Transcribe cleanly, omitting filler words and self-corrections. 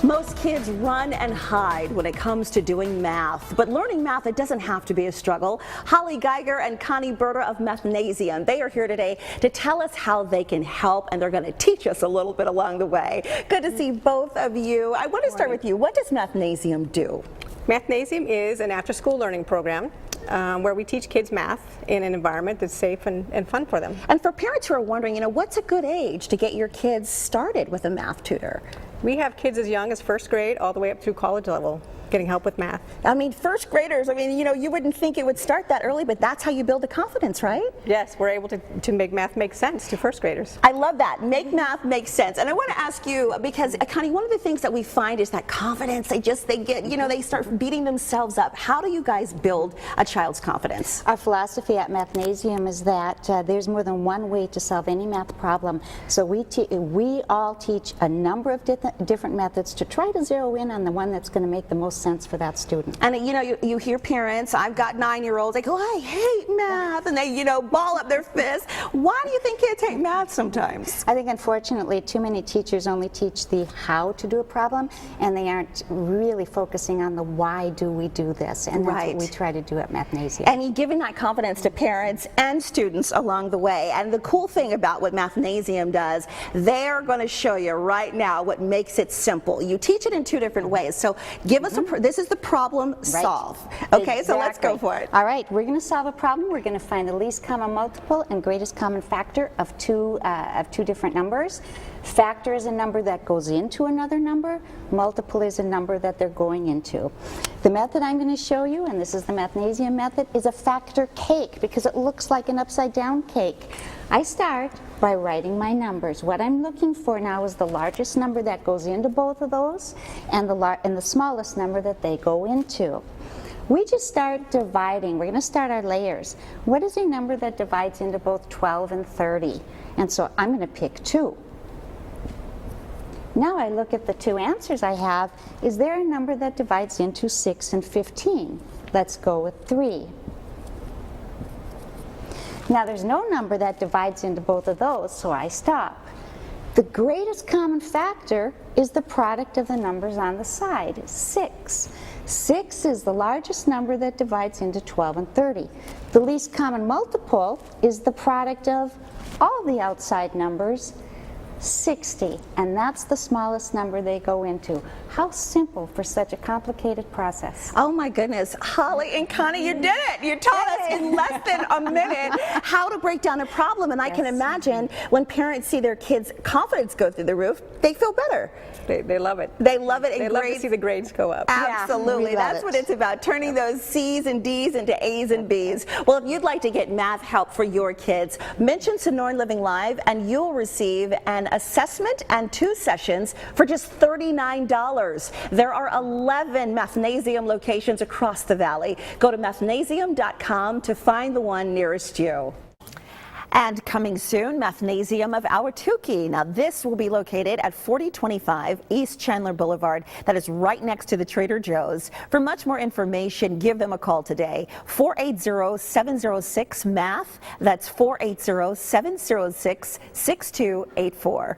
Most kids run and hide when it comes to doing math, but learning math, it doesn't have to be a struggle. Holly Geiger and Connie Berta of Mathnasium, they are here today to tell us how they can help, and they're going to teach us a little bit along the way. Good to see both of you. I want to start with you. What does Mathnasium do? Mathnasium is an after-school learning program where we teach kids math in an environment that's safe and fun for them. And for parents who are wondering, what's a good age to get your kids started with a math tutor? We have kids as young as first grade all the way up through college level getting help with math. I mean, first graders, you wouldn't think it would start that early, but that's how you build the confidence, right? Yes, we're able to make math make sense to first graders. I love that. Make math make sense. And I want to ask you, because Connie, one of the things that we find is that confidence, they get, they start beating themselves up. How do you guys build a child's confidence? Our philosophy at Mathnasium is that there's more than one way to solve any math problem. So we all teach a number of different methods to try to zero in on the one that's going to make the most sense for that student. And you hear parents, I've got 9-year-olds, they go, I hate math, and they ball up their fists. Why do you think kids hate math sometimes? I think unfortunately too many teachers only teach the how to do a problem, and they aren't really focusing on the why do we do this, and that's what we try to do at Mathnasium. And you're giving that confidence to parents and students along the way. And the cool thing about what Mathnasium does, they're going to show you right now what makes it simple. You teach it in 2 different ways. So give us this is the problem solve. Okay, so let's go for it. All right, we're going to solve a problem. We're going to find the least common multiple and greatest common factor of two different numbers. Factor is a number that goes into another number. Multiple is a number that they're going into. The method I'm going to show you, and this is the Mathnasium method, is a factor cake because it looks like an upside down cake. I start by writing my numbers. What I'm looking for now is the largest number that goes into both of those and the smallest number that they go into. We just start dividing. We're going to start our layers. What is a number that divides into both 12 and 30? And so I'm going to pick 2. Now I look at the 2 answers I have. Is there a number that divides into 6 and 15? Let's go with 3. Now there's no number that divides into both of those, so I stop. The greatest common factor is the product of the numbers on the side, 6. 6 is the largest number that divides into 12 and 30. The least common multiple is the product of all the outside numbers, 60, and that's the smallest number they go into. How simple for such a complicated process. Oh my goodness, Holly and Connie, you did it! You taught us in less than a minute how to break down a problem, and I can imagine when parents see their kids' confidence go through the roof, they feel better. They love it. They love it. They love to see the grades go up. Absolutely. That's what it's about, turning those C's and D's into A's and B's. Well, if you'd like to get math help for your kids, mention Sonoran Living Live and you'll receive an assessment and 2 sessions for just $39. There are 11 Mathnasium locations across the valley. Go to mathnasium.com to find the one nearest you. And coming soon, Mathnasium of Ahwatukee. Now this will be located at 4025 East Chandler Boulevard. That is right next to the Trader Joe's. For much more information, give them a call today. 480-706-MATH. That's 480-706-6284.